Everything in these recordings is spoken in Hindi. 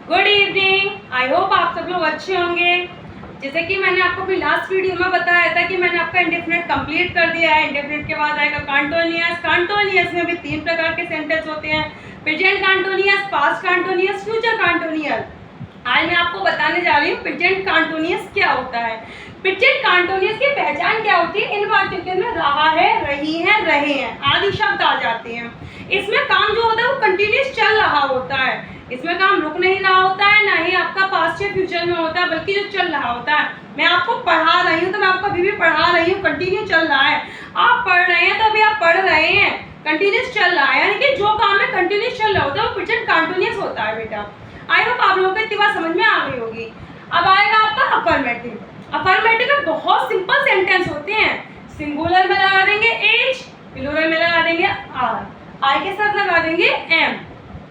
Good evening. आई होप आप सब लोग अच्छे होंगे। जैसे कि मैंने आपको अपनी लास्ट वीडियो में बताया था कि मैंने आपका इंडेफिनिट कंप्लीट कर दिया है। इंडेफिनिट के बाद आएगा कंटीन्यूअस। कंटीन्यूअस में भी 3 प्रकार के सेंटेंस होते हैं, present continuous, past continuous, future continuous. आज मैं आपको बताने जा रही हूँ प्रेजेंट कंटीन्यूअस क्या होता है। प्रेजेंट कंटीन्यूअस की पहचान क्या होती है? इन वाक्यों के अंदर रहा है, रही है, रहे हैं आदि शब्द आ जाते हैं। इसमें काम जो होता है वो कंटिन्यूअस चल रहा होता है। इसमें काम रुक नहीं रहा होता है, ना ही आपका पास्ट या फ्यूचर में होता है, बल्कि जो चल रहा होता है। मैं आपको पढ़ा रही हूँ तो मैं आपको अभी भी पढ़ा रही हूँ, कंटिन्यू चल रहा है। आप पढ़ रहे हैं तो अभी आप पढ़ रहे हैं, कंटिन्यूअस चल रहा है। यानी कि जो काम है कंटिन्यूअस चल रहा होता है वो प्रेजेंट कंटिन्यूअस होता है बेटा। आई होप आप लोगों को इतनी बात समझ में आ गई होगी। अब आएगा आपका अफर्मेटिव। अफर्मेटिव में बहुत सिंपल सेंटेंस होते हैं। सिंगुलर में लगा देंगे एच, प्लूरल में लगा देंगे आर, आई के साथ लगा देंगे एम।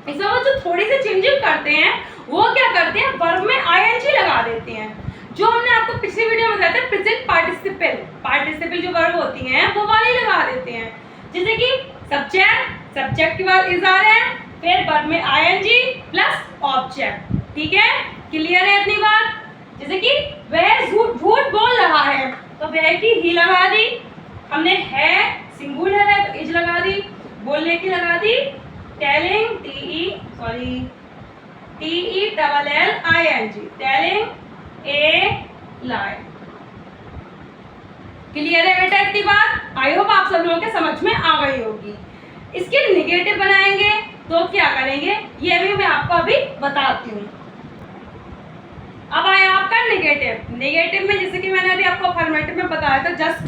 इसमें वो जो थोड़ी सी चेंजिंग करते हैं वो क्या करते हैं, वर्ब में आईएनजी लगा देते हैं। जो हमने आपको पिछली वीडियो में बताया था प्रेजेंट पार्टिसिपल, पार्टिसिपल जो वर्ब होती हैं वो वाली लगा देते हैं। जैसे कि सब्जेक्ट, सब्जेक्ट के बाद इज आर है, फिर वर्ब में आईएनजी प्लस ऑब्जेक्ट। ठीक है, क्लियर है इतनी बात? जैसे कि वह झूठ बोल रहा है तो वह की ही लगा दी हमने, है सिंगुलर है तो इज लगा दी, बोलने की लगा दी telling, TELLING, telling a lie. Clear है बेटा इतनी बात? आई होप आप सब लोगों के समझ में आ गई होगी। इसके निगेटिव बनाएंगे तो क्या करेंगे ये भी मैं आपको अभी बताती हूँ। अब आया आपका निगेटिव। निगेटिव में जैसे कि मैंने अभी आपको अफर्मेटिव में बताया था, जस्ट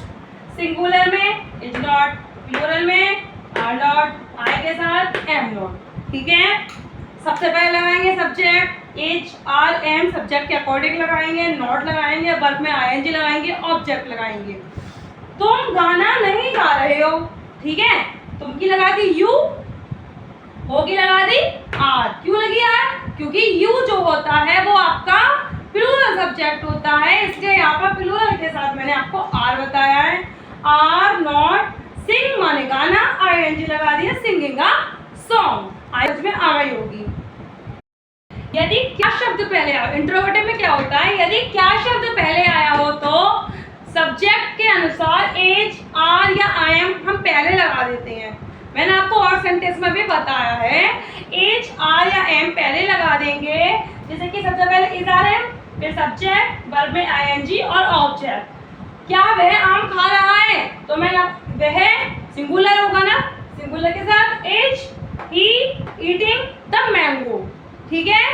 सिंगुलर में इज नॉट, प्लूरल में आर नॉट, आई के साथ एम नॉट। ठीक है, सबसे पहले लगाएंगे subject, H are am, subject के अकॉर्डिंग लगाएंगे, नॉट लगाएंगे, वर्ब में आईएनजी लगाएंगे, ऑब्जेक्ट लगाएंगे। तुम गाना नहीं गा रहे हो, ठीक है, तुम की लगा दी यू, हो की लगा दी आर। क्यों लगी आर? क्योंकि यू जो होता है वो आपका प्लूरल सब्जेक्ट होता है, इसलिए यहाँ पर प्लूरल के साथ मैंने आपको आर बताया है। आर नॉट सिंग माने गाना, आईएनजी लगा दिया, सिंगिंग अ सॉन्ग। आज में आ गई होगी। यदि क्या शब्द पहले आया, इंट्रोगेटिव में क्या होता है, यदि क्या शब्द पहले आया हो तो सब्जेक्ट के अनुसार एच आर या आई एम हम पहले लगा देते हैं। मैंने आपको और सेंटेंस में भी बताया है, एच आर या एम पहले लगा देंगे। जैसे कि सबसे पहले इज आर एम, फिर सब्जेक्ट, वर्ब में आईएनजी और ऑब्जेक्ट। क्या वह आम खा रहा है तो मैं वह सिंगुलर होगा ना, सिंगुलर के साथ H, he eating the mango. ठीक है,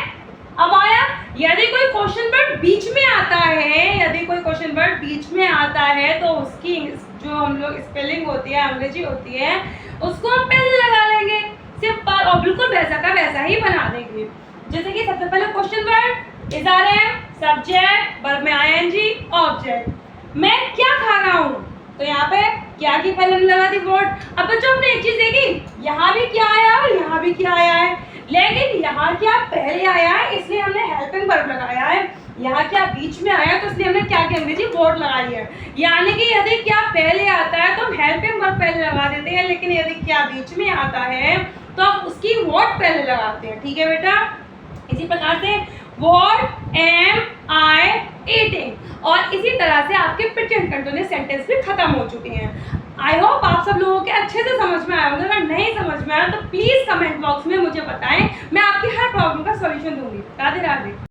अब आया यदि कोई क्वेश्चन वर्ड बीच में आता है, यदि कोई क्वेश्चन वर्ड बीच में आता है तो उसकी जो हम लोग स्पेलिंग होती है, अंग्रेजी होती है, उसको हम पहले लगा लेंगे सिंपल, और बिल्कुल वैसा का वैसा ही बना देंगे। जैसे कि सबसे पहले question word is are am, subject, verb में आईएनजी, ऑब्जेक्ट। मैं क्या खा रहा हूँ तो यहाँ पे क्या की पहले लगा दी वर्ड। अब बच्चों आपने एक चीज देखी, यहाँ भी क्या आया और यहाँ भी क्या आया है, लेकिन यहाँ क्या पहले आया है इसलिए हमने हेल्पिंग वर्ब लगाया है, यहाँ क्या बीच में आया तो इसलिए हमने क्या की अंग्रेजी वर्ड लगाई है। यानी कि यदि क्या पहले आता है तो हम हेल्पिंग वर्ब पहले लगा देते हैं, लेकिन यदि क्या बीच में आता है तो हम उसकी वर्ड पहले लगाते हैं। ठीक है बेटा, इसी प्रकार से व्हाट एम आई ईटिंग, और इसी तरह से आपके प्रेजेंट कंटिन्यूअस सेंटेंस भी खत्म हो चुके हैं। आई होप आप सब लोगों के अच्छे से समझ में आया होगा। अगर नहीं समझ में आया तो प्लीज कमेंट बॉक्स में मुझे बताएं, मैं आपकी हर प्रॉब्लम का सॉल्यूशन दूंगी। राधे राधे।